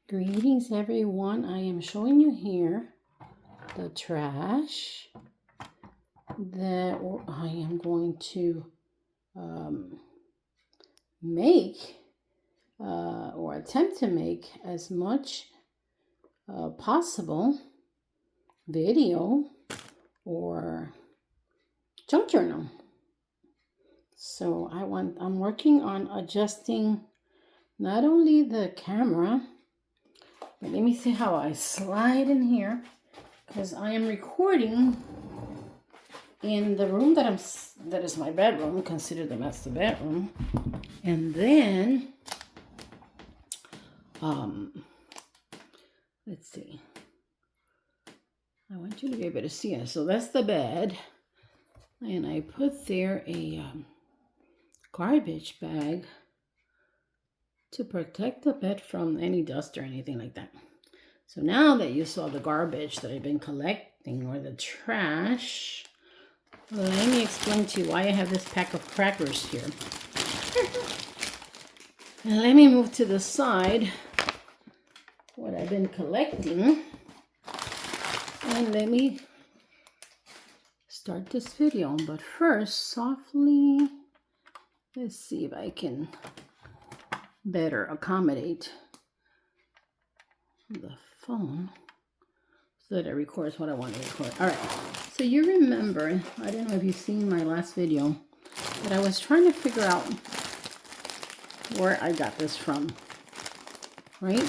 Greetings everyone. I am showing you here the trash that I am going to make or attempt to make as much possible video or junk journal. So I'm working on adjusting not only the camera, but let me see how I slide in here, because I am recording in the room that is my bedroom. Consider the master bedroom. And then let's see. I want you to be able to see it. So that's the bed. And I put there a garbage bag to protect the bed from any dust or anything like that. So now that you saw the garbage that I've been collecting, or the trash, let me explain to you why I have this pack of crackers here. And let me move to the side what I've been collecting. And let me start this video. But first, softly, let's see if I can better accommodate the phone so that it records what I want to record. All right, so you remember, I don't know if you've seen my last video, but I was trying to figure out where I got this from, right?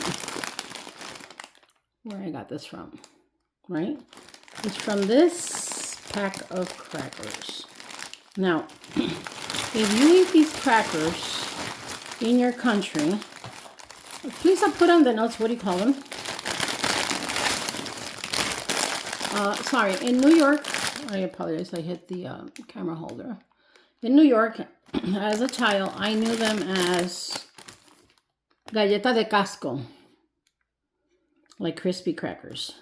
Where I got this from, right? It's from this pack of crackers. Now, if you eat these crackers in your country, please I'll put on the notes, what do you call them? Sorry, in New York, I apologize, I hit the camera holder. In New York, as a child, I knew them as galleta de casco, like crispy crackers.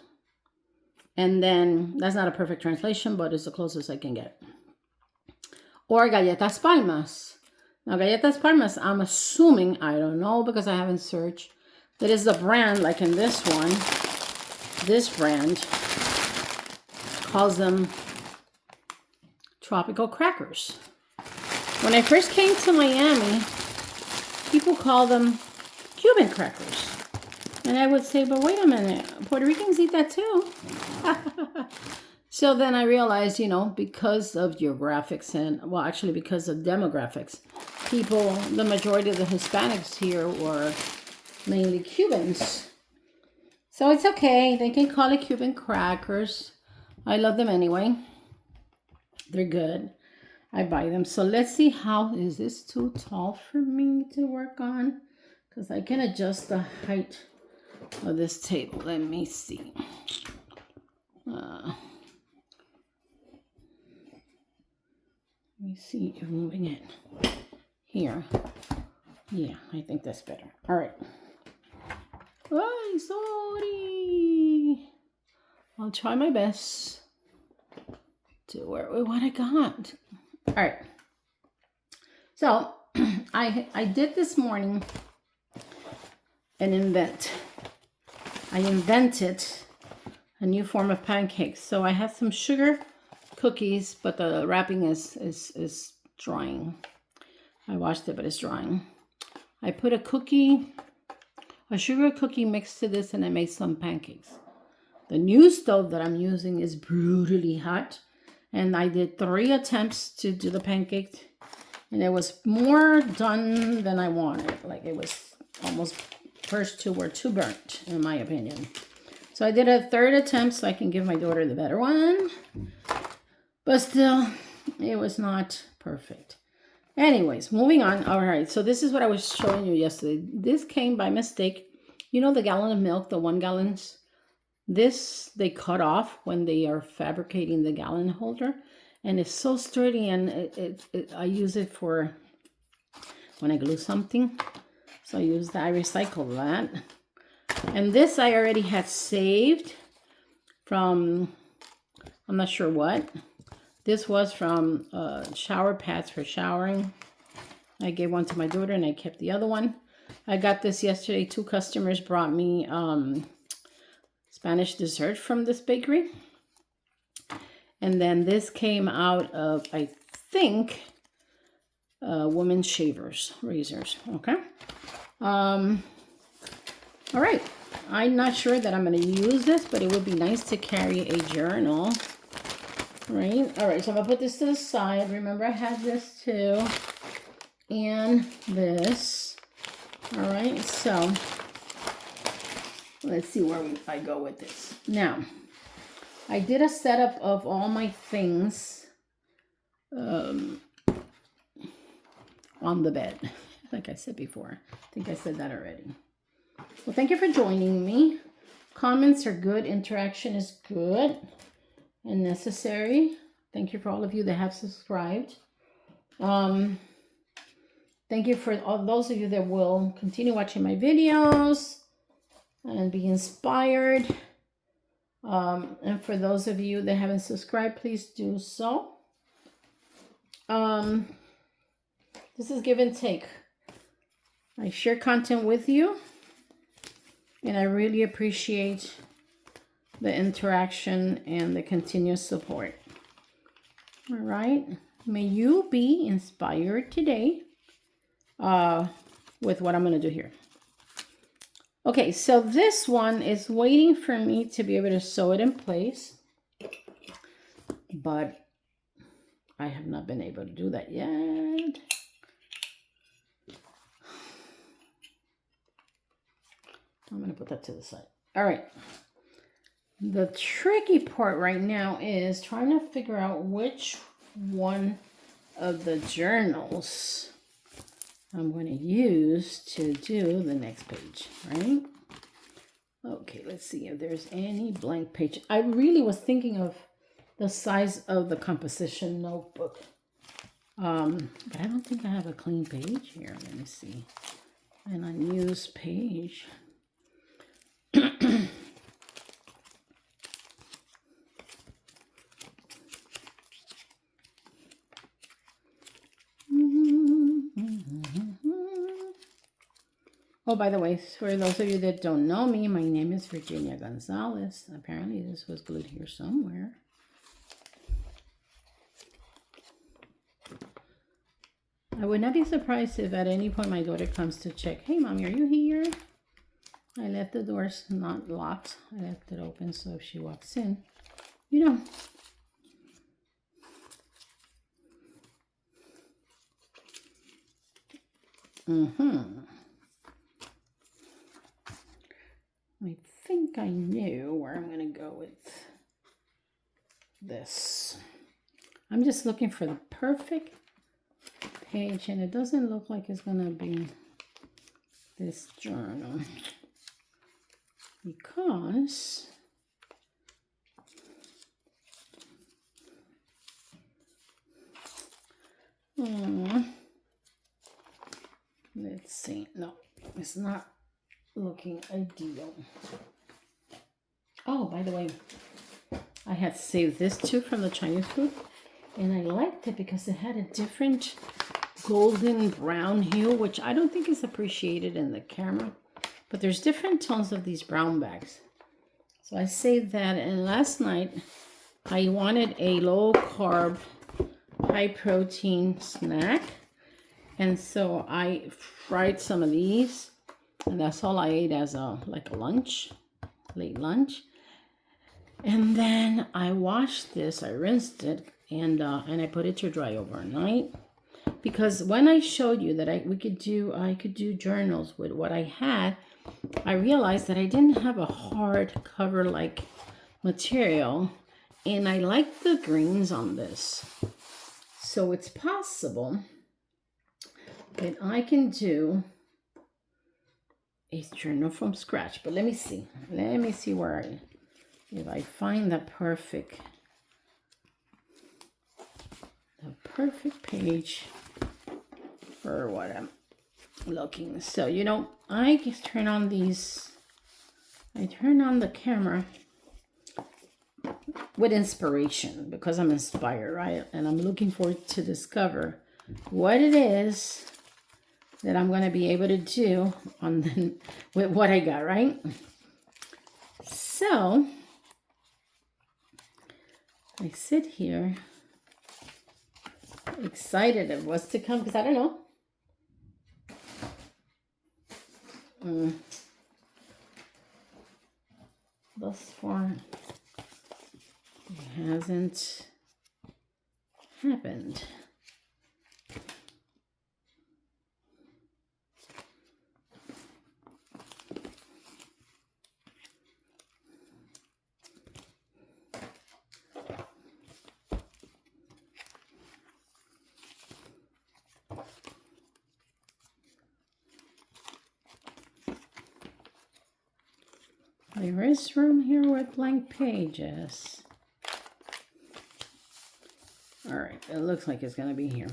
And then, that's not a perfect translation, but it's the closest I can get. Or galletas palmas. Now, galletas palmas, I'm assuming, I don't know because I haven't searched, that is the brand, like in this one, this brand calls them tropical crackers. When I first came to Miami, people call them Cuban crackers. And I would say, but wait a minute, Puerto Ricans eat that too. So then I realized, because of geographics and, well, actually because of demographics, people, the majority of the Hispanics here were mainly Cubans. So it's okay. They can call it Cuban crackers. I love them anyway. They're good. I buy them. So let's see, how is this too tall for me to work on? Because I can adjust the height of this table. Let me see. Let me see if moving it here. Yeah, I think that's better. All right. Oh, sorry. I'll try my best to work with what I got. All right. So I did this morning an invent. I invented a new form of pancakes. So I had some sugar cookies, but the wrapping is drying. I washed it, but it's drying. I put a sugar cookie mix to this, and I made some pancakes. The new stove that I'm using is brutally hot, and I did 3 attempts to do the pancakes, and it was more done than I wanted. Like, it was almost, first 2 were too burnt, in my opinion. So I did a 3rd attempt so I can give my daughter the better one, but still, it was not perfect. Anyways, moving on. All right, so this is what I was showing you yesterday. This came by mistake. You know the gallon of milk, the 1 gallons? This, they cut off when they are fabricating the gallon holder. And it's so sturdy, and I use it for when I glue something. So I use that, I recycle that. And this I already had saved from, I'm not sure what. This was from shower pads for showering. I gave one to my daughter and I kept the other one. I got this yesterday. 2 customers brought me Spanish dessert from this bakery. And then this came out of, I think, women's shavers, razors. Okay. All right. I'm not sure that I'm going to use this, but it would be nice to carry a journal. Right. All right. So I'm going to put this to the side. Remember, I had this too. And this. All right. So let's see where I go with this. Now, I did a setup of all my things on the bed, like I said before. I think I said that already. Well, thank you for joining me. Comments are good. Interaction is good and necessary. Thank you for all of you that have subscribed. Thank you for all those of you that will continue watching my videos and be inspired. And for those of you that haven't subscribed, please do so. This is give and take. I share content with you, and I really appreciate the interaction and the continuous support. All right. May you be inspired today with what I'm going to do here. Okay, so this one is waiting for me to be able to sew it in place, but I have not been able to do that yet. I'm going to put that to the side. All right. The tricky part right now is trying to figure out which one of the journals I'm going to use to do the next page, right? Okay, let's see if there's any blank page. I really was thinking of the size of the composition notebook. But I don't think I have a clean page here. Let me see. An unused page. Oh, by the way, for those of you that don't know me, my name is Virginia Gonzalez. Apparently this was glued here somewhere. I would not be surprised if at any point my daughter comes to check. Hey, Mommy, are you here? I left the doors not locked. I left it open, so if she walks in, you know. I think I knew where I'm going to go with this. I'm just looking for the perfect page, and it doesn't look like it's going to be this journal because let's see. No, it's not looking ideal. Oh, by the way, I had saved this too from the Chinese food, and I liked it because it had a different golden brown hue, which I don't think is appreciated in the camera, but there's different tones of these brown bags. So I saved that, and last night I wanted a low carb, high protein snack, and so I fried some of these, and that's all I ate as a lunch, late lunch. And then I washed this, I rinsed it, and I put it to dry overnight. Because when I showed you that I could do journals with what I had, I realized that I didn't have a hard cover like material, and I like the greens on this. So it's possible that I can do a journal from scratch. But let me see where if I find the perfect page for what I'm looking. So, you know, I just turn on the camera with inspiration because I'm inspired, right? And I'm looking forward to discover what it is that I'm going to be able to do with what I got, right? So I sit here excited of what's to come because I don't know. Thus far, it hasn't happened. There is room here with blank pages. All right, it looks like it's going to be here.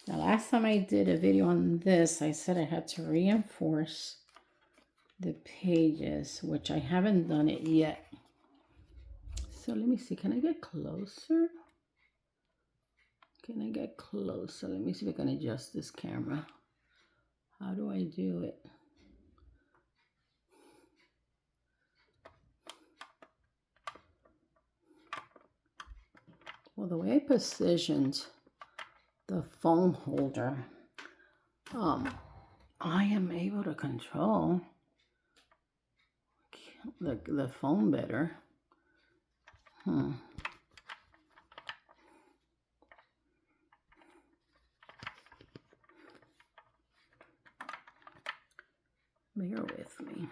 Now, last time I did a video on this, I said I had to reinforce the pages, which I haven't done it yet. So let me see, can I get closer? Can I get closer? Let me see if I can adjust this camera. How do I do it? Well, the way I positioned the phone holder, I am able to control the phone better. Bear with me.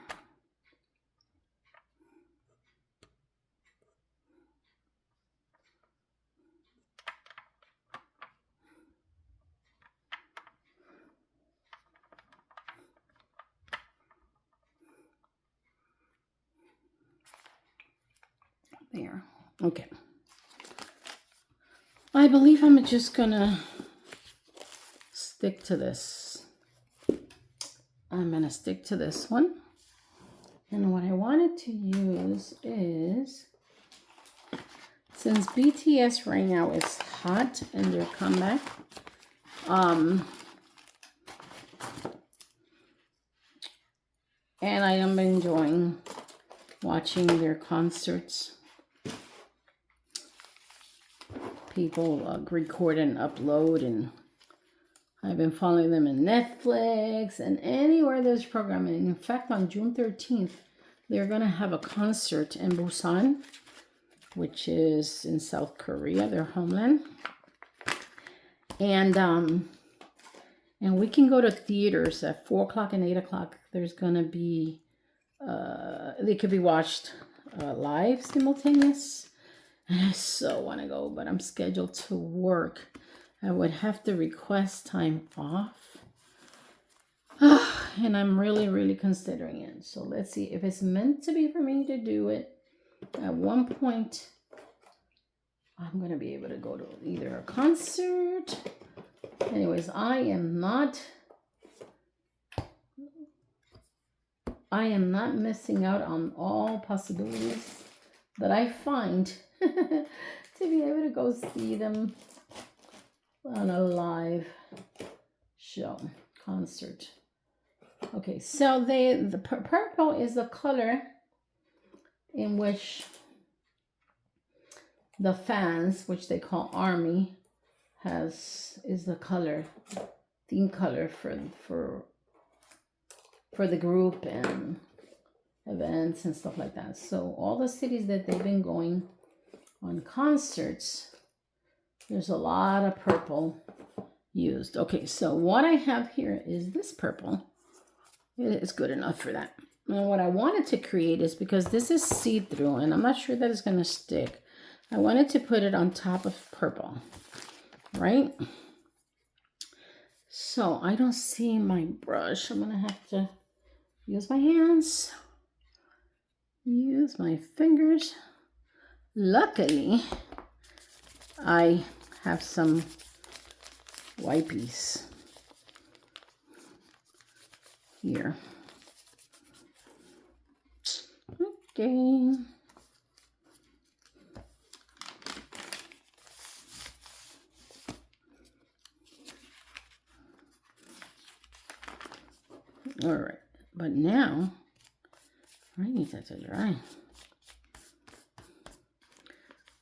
There. Okay. I believe I'm just gonna stick to this. I'm gonna stick to this one. And what I wanted to use is, since BTS right now is hot in their comeback, and I am enjoying watching their concerts. People record and upload, and I've been following them in Netflix and anywhere there's programming. In fact, on June 13th, they're going to have a concert in Busan, which is in South Korea, their homeland. And we can go to theaters at 4 o'clock and 8 o'clock. There's going to be, they could be watched live simultaneous. And I so want to go, but I'm scheduled to work. I would have to request time off. And I'm really, really considering it. So let's see if it's meant to be for me to do it. At one point, I'm going to be able to go to either a concert. Anyways, I am not missing out on all possibilities that I find to be able to go see them on a live show, concert. Okay, so the purple is the color in which the fans, which they call ARMY, is the color, theme color for the group and events and stuff like that. So all the cities that they've been going on concerts, there's a lot of purple used. Okay, so what I have here is this purple. It is good enough for that. And what I wanted to create is, because this is see-through and I'm not sure that it's going to stick, I wanted to put it on top of purple, right? So I don't see my brush. I'm going to have to use my hands, use my fingers. Luckily, I have some wipies here. Okay. But now, I need that to dry.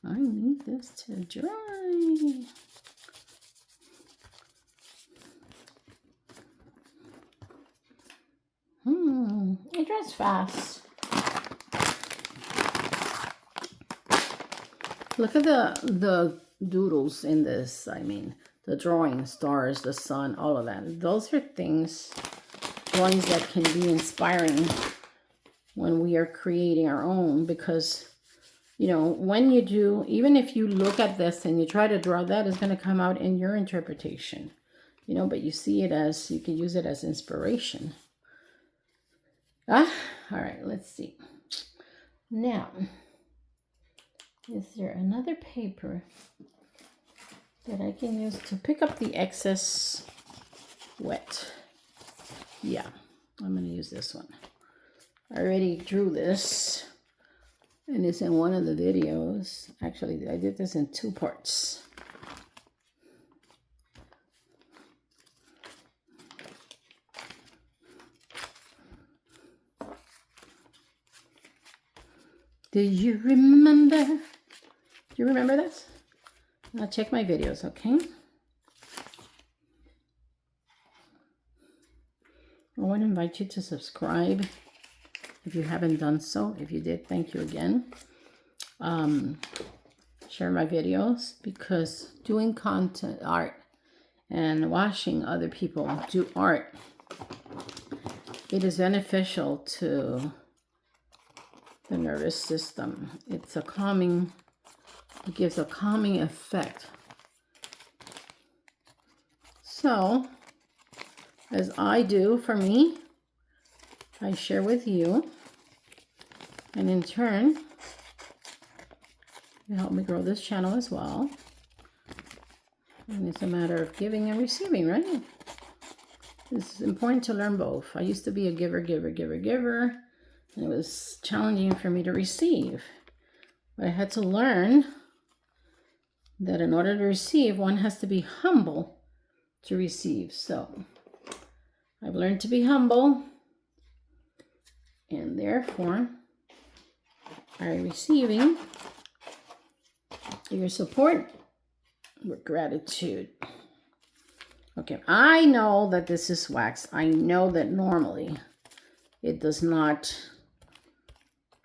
I need this to dry. It dries fast. Look at the doodles in this. I mean, the drawing, stars, the sun, all of that. Those are things, drawings that can be inspiring when we are creating our own, because, you know, when you do, even if you look at this and you try to draw that, it's going to come out in your interpretation, you know, but you see it as, you can use it as inspiration. All right, let's see. Now, is there another paper that I can use to pick up the excess wet? Yeah, I'm going to use this one. I already drew this, and it's in one of the videos. Actually, I did this in 2 parts. Do you remember? Do you remember this? Now check my videos, okay? I want to invite you to subscribe if you haven't done so. If you did, thank you again. Share my videos, because doing content, art, and watching other people do art, it is beneficial to the nervous system. It's a calming, it gives a calming effect. So, as I do for me, I share with you, and in turn, you help me grow this channel as well. And it's a matter of giving and receiving, right? It's important to learn both. I used to be a giver, and it was challenging for me to receive. But I had to learn that in order to receive, one has to be humble to receive. So I've learned to be humble, and therefore I'm receiving your support with gratitude. Okay, I know that this is wax. I know that normally it does not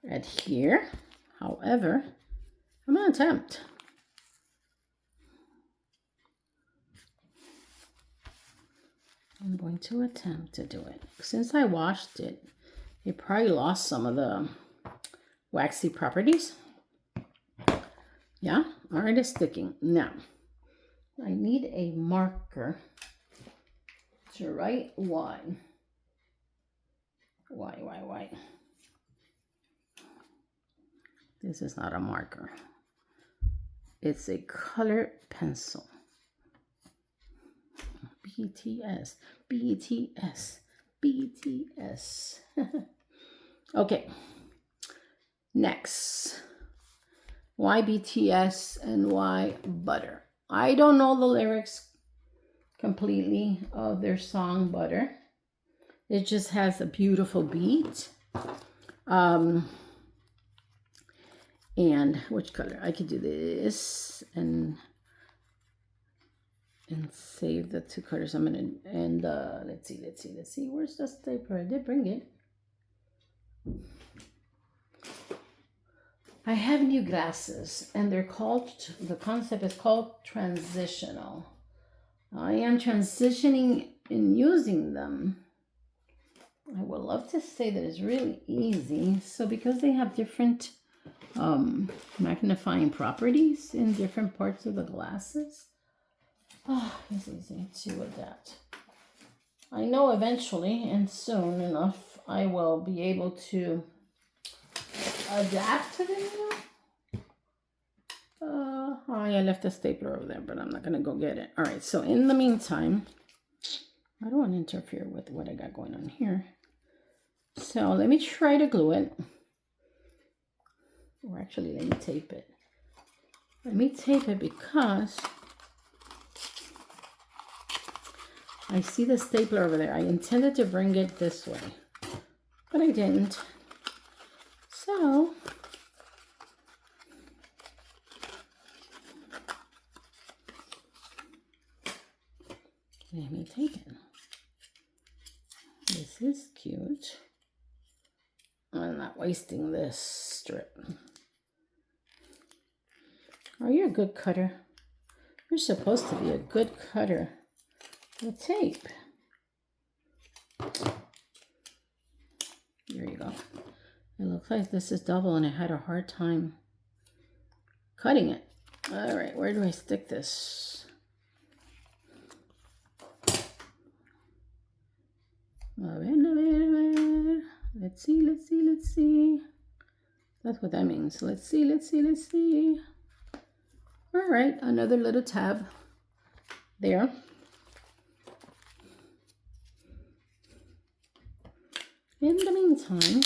adhere. However, I'm going to attempt. I'm going to attempt to do it. Since I washed it, it probably lost some of the waxy properties. Yeah, all right, it's sticking. Now, I need a marker to write Y. Y. This is not a marker. It's a colored pencil. BTS. Okay. Next. Why BTS and why butter? I don't know the lyrics completely of their song Butter. It just has a beautiful beat. And which color? I could do this and save the 2 colors. I'm gonna, and let's see. Where's the stapler? I did bring it. I have new glasses, and they're called, the concept is called transitional. I am transitioning in using them. I would love to say that it's really easy. So because they have different magnifying properties in different parts of the glasses, it's easy to adapt. I know eventually and soon enough I will be able to adapt to them. I left the stapler over there, but I'm not gonna go get it. All right, so in the meantime, I don't want to interfere with what I got going on here. So let me try to glue it. Or actually, let me tape it. Let me tape it because I see the stapler over there. I intended to bring it this way. but I didn't. So let me take it. This is cute. I'm not wasting this strip. Are you a good cutter? You're supposed to be a good cutter with tape. There you go. It looks like this is double and I had a hard time cutting it. All right, where do I stick this? Let's see. That's what that means. Let's see. All right, another little tab there. In the meantime,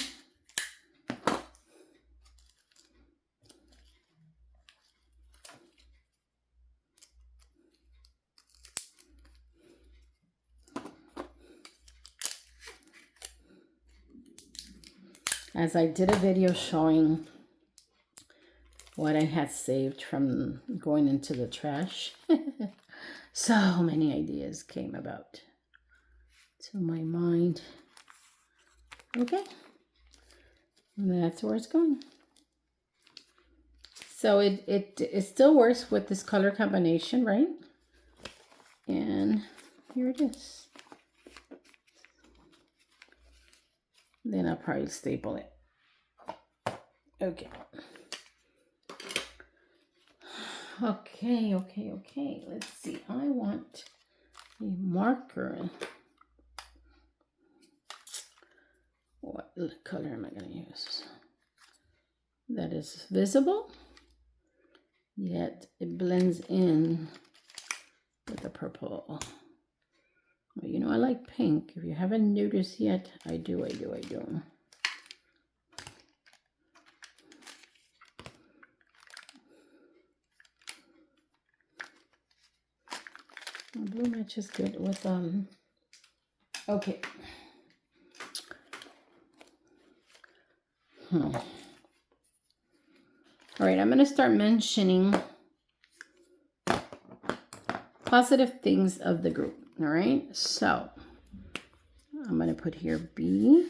as I did a video showing what I had saved from going into the trash, so many ideas came about to my mind. Okay, and that's where it's going. So it still works with this color combination, right? And here it is. Then I'll probably staple it. Okay. Okay. Let's see. I want a marker. What color am I going to use? That is visible, yet it blends in with the purple. Well, you know, I like pink. If you haven't noticed yet, I do. Blue matches good with okay. All right, I'm going to start mentioning positive things of the group. All right, so I'm going to put here BTS.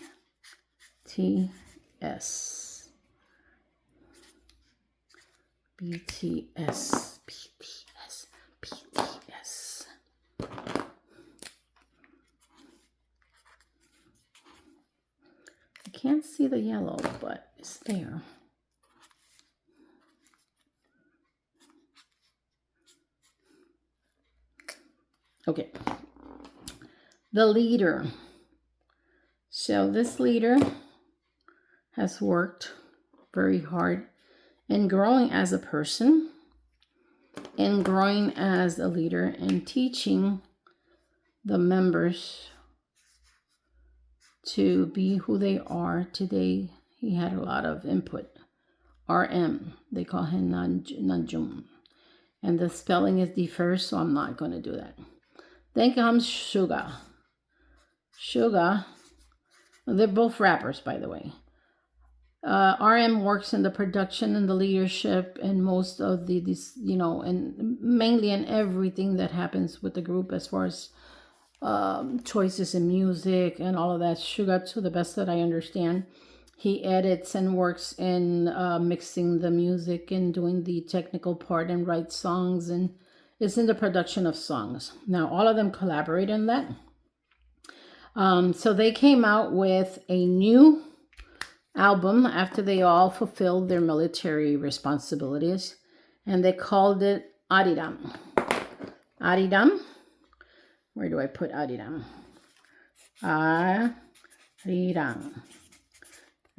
I can't see the yellow, but it's there. Okay, the leader. So this leader has worked very hard in growing as a person, in growing as a leader, and teaching the members to be who they are today. He had a lot of input. RM, they call him Nanjum. And the spelling is differs, so I'm not going to do that. Then comes Suga. They're both rappers, by the way. RM works in the production and the leadership and most of this, you know, and mainly in everything that happens with the group as far as choices in music and all of that. Suga, to the best that I understand, he edits and works in mixing the music and doing the technical part and writes songs and is in the production of songs. Now, all of them collaborate in that. So they came out with a new album after they all fulfilled their military responsibilities, and they called it Aridam. Aridam. Where do I put Aridam? Aridam.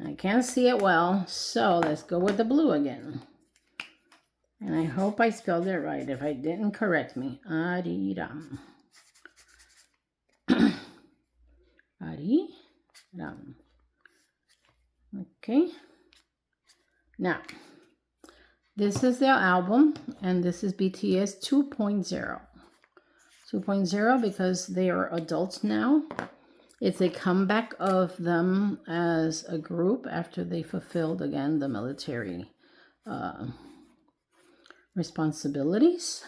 I can't see it well, so let's go with the blue again. And I hope I spelled it right. If I didn't, correct me. Aridam. Aridam. Okay. Now, this is their album, and this is BTS 2.0. 2.0 because they are adults now. It's a comeback of them as a group after they fulfilled again the military responsibilities.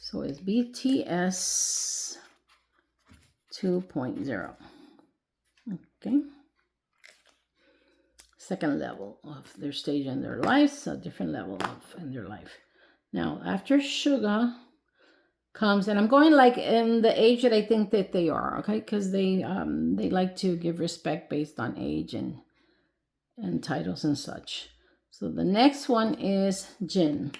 So it's BTS 2.0. Okay. Second level of their stage in their lives, a different level of in their life. Now, after Suga comes, and I'm going like in the age that I think that they are, okay? Because they like to give respect based on age and titles and such. So the next one is Jin.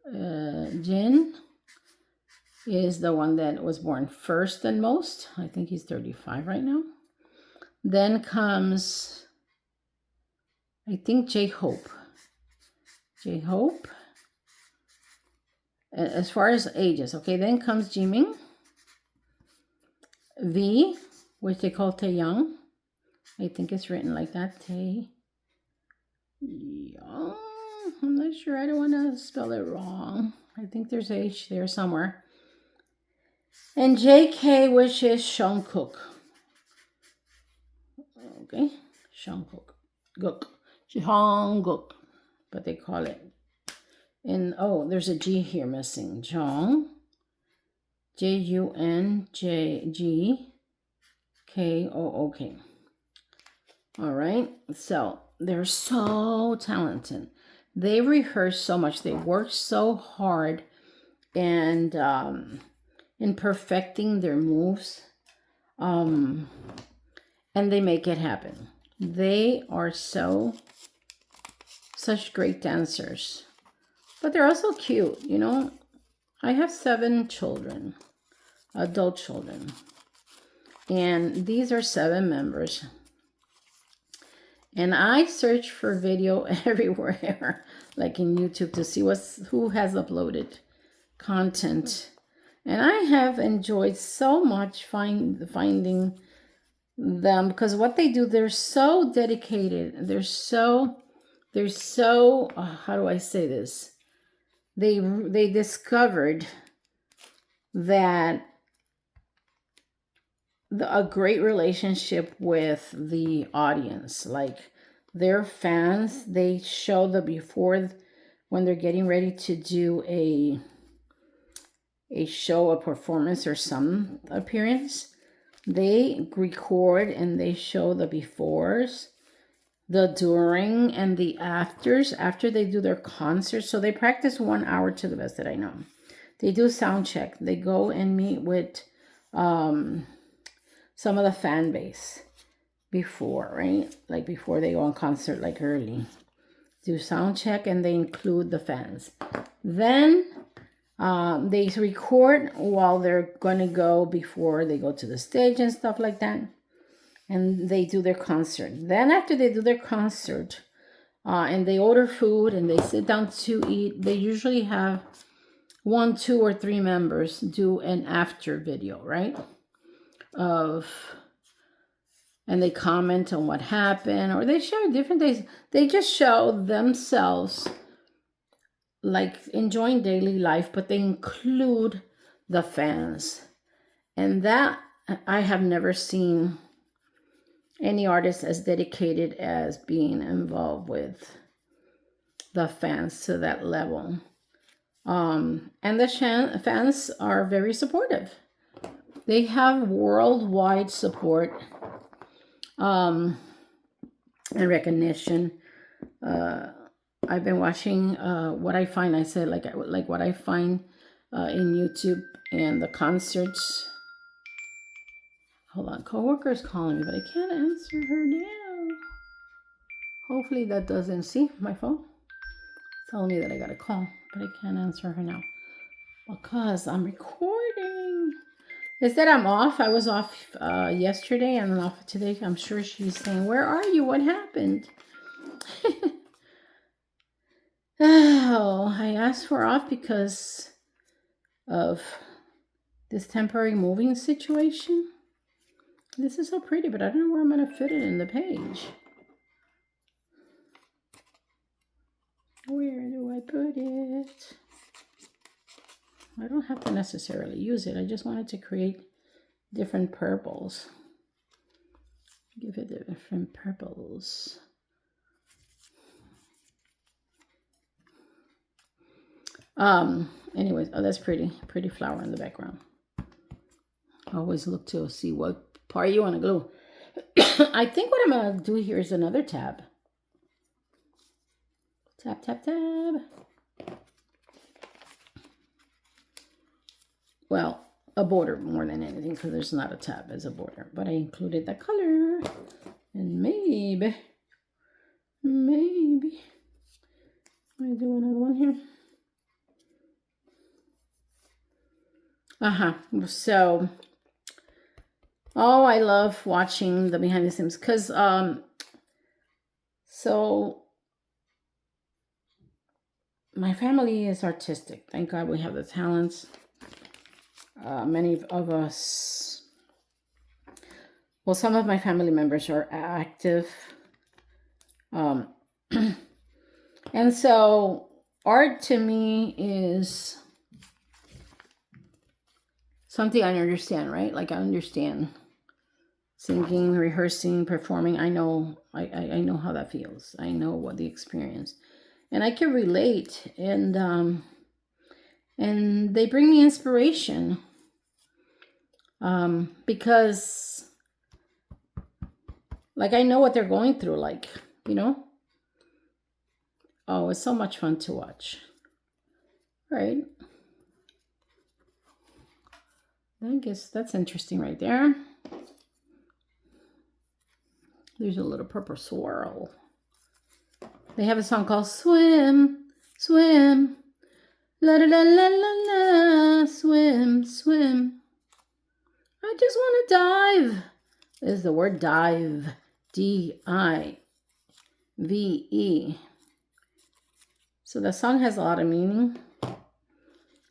Jin is the one that was born first and most. I think he's 35 right now. Then comes, I think, J-Hope. J-Hope. As far as ages, okay, then comes Jimin. V, which they call Taeyang. I think it's written like that, Taeyang. I'm not sure, I don't want to spell it wrong. I think there's H there somewhere. And JK, which is Jungkook. Okay, Jungkook. Jungkook. But they call it. And oh, there's a G here missing. Jung. Junjgkook. All right. So they're so talented. They rehearse so much. They work so hard and in perfecting their moves. And they make it happen. They are such great dancers. But they're also cute, you know. I have 7 children, adult children. And these are 7 members. And I search for video everywhere, like in YouTube, to see who has uploaded content. And I have enjoyed so much finding them, because what they do, they're so dedicated. They're so how do I say this? They discovered that a great relationship with the audience. Like their fans, they show the before when they're getting ready to do a show, a performance, or some appearance. They record and they show the befores, the during, and the afters after they do their concert. So they practice 1 hour to the best that I know. They do sound check. They go and meet with some of the fan base before, right? Like before they go on concert, like early. Do sound check and they include the fans. Then they record while they're going to go before they go to the stage and stuff like that. And they do their concert. Then after they do their concert and they order food and they sit down to eat, they usually have 1, 2, or 3 members do an after video, right? And they comment on what happened, or they share different days. They just show themselves like enjoying daily life, but they include the fans. And that I have never seen any artist as dedicated as being involved with the fans to that level. And the fans are very supportive. They have worldwide support and recognition. I've been watching what I find. I said like what I find in YouTube and the concerts. Hold on, coworker's calling me, but I can't answer her now. Hopefully that doesn't see my phone. It's telling me that I got a call, but I can't answer her now because I'm recording. Instead, I'm off. I was off yesterday and off today. I'm sure she's saying, "Where are you? What happened?" Oh, I asked for off because of this temporary moving situation. This is so pretty, but I don't know where I'm going to fit it in the page. Where do I put it? I don't have to necessarily use it. I just wanted to create different purples. Give it different purples. Anyways, oh, that's pretty flower in the background. Always look to see what part you want to glue. I think what I'm gonna do here is another tab. Tap, tap, tab. Well, a border more than anything, because there's not a tab as a border. But I included the color. And maybe I do another one here. So, oh, I love watching the behind the scenes, because so my family is artistic. Thank God we have the talents. Many of us, well, some of my family members are active. And so art to me is something I understand, right? Like, I understand singing, rehearsing, performing. I know how that feels. I know what the experience, and I can relate. And they bring me inspiration, because, like, I know what they're going through. Like, oh, it's so much fun to watch, right? I guess that's interesting right there. There's a little purple swirl. They have a song called Swim, Swim, la la la la la la, swim, swim. I just want to dive. Is the word dive, D-I-V-E. So the song has a lot of meaning.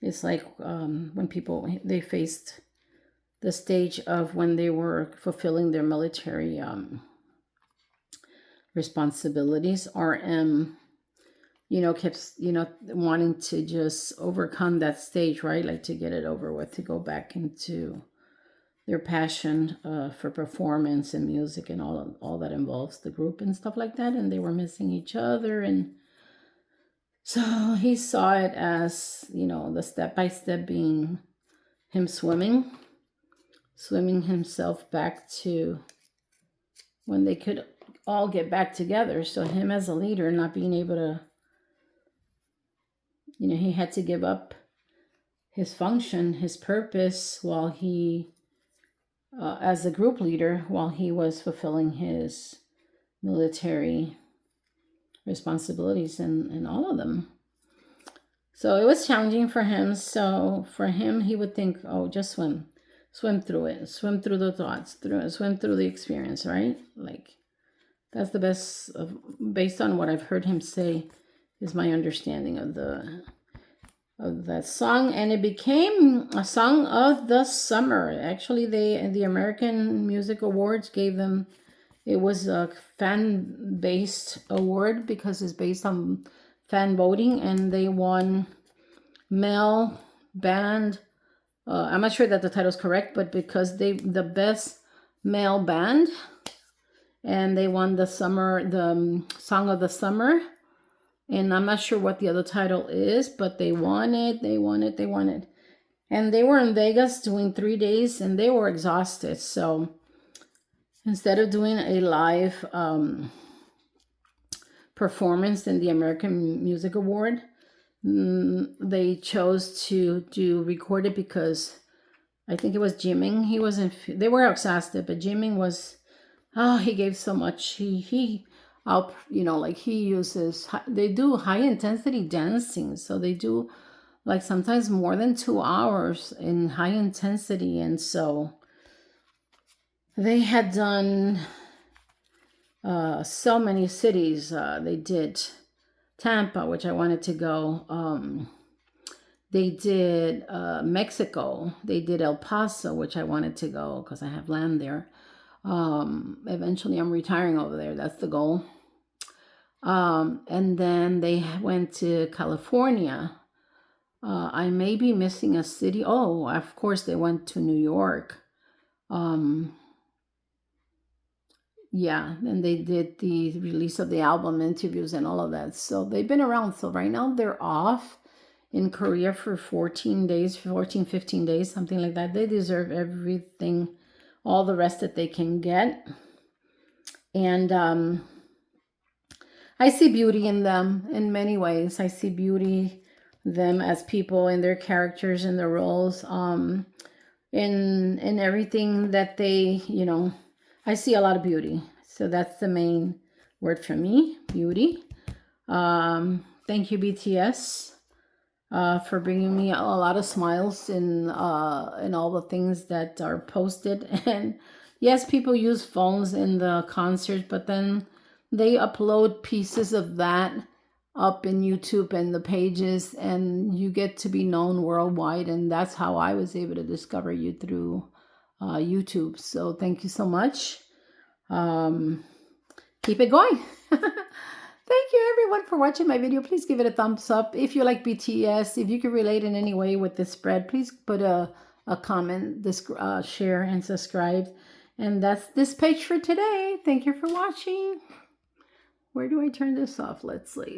It's like when people, they faced the stage of when they were fulfilling their military responsibilities. RM, kept, wanting to just overcome that stage, right? Like, to get it over with, to go back into their passion for performance and music and all that involves the group and stuff like that. And they were missing each other. And so he saw it as, the step-by-step being him swimming himself back to when they could all get back together. So him as a leader not being able to, he had to give up his function, his purpose, while he, as a group leader, while he was fulfilling his military responsibilities and all of them. So it was challenging for him. So for him, he would think, oh, just swim through it, swim through the thoughts, swim through the experience, right? Like, that's the best based on what I've heard him say, is my understanding of that song. And it became a song of the summer. Actually, the American Music Awards gave them, it was a fan-based award because it's based on fan voting, and they won male band. I'm not sure that the title is correct, but because the best male band, and they won the song of the summer. And I'm not sure what the other title is, but they won it. And they were in Vegas doing 3 days, and they were exhausted. So instead of doing a live performance in the American Music Award, they chose to record it, because I think it was Jimming. They were exhausted, but Jimming was, he gave so much. He uses, they do high intensity dancing. So they do, like, sometimes more than 2 hours in high intensity. And so they had done so many cities. They did Tampa, which I wanted to go. They did Mexico. They did El Paso, which I wanted to go because I have land there. Eventually I'm retiring over there. That's the goal. And then they went to California. I may be missing a city. Oh, of course, they went to New York. Yeah, and they did the release of the album interviews and all of that. So they've been around. So right now they're off in Korea for 14 days, 14, 15 days, something like that. They deserve everything, all the rest that they can get. And I see beauty in them in many ways. I see beauty them as people in their characters and their roles. In everything that they, I see a lot of beauty. So that's the main word for me, beauty. Thank you, BTS, for bringing me a lot of smiles in all the things that are posted. And yes, people use phones in the concerts, but then they upload pieces of that up in YouTube and the pages, and you get to be known worldwide. And that's how I was able to discover you through YouTube. So thank you so much. Keep it going. Thank you everyone for watching my video. Please give it a thumbs up. If you like BTS, if you can relate in any way with this spread, please put a comment, share, and subscribe. And that's this page for today. Thank you for watching. Where do I turn this off? Let's see.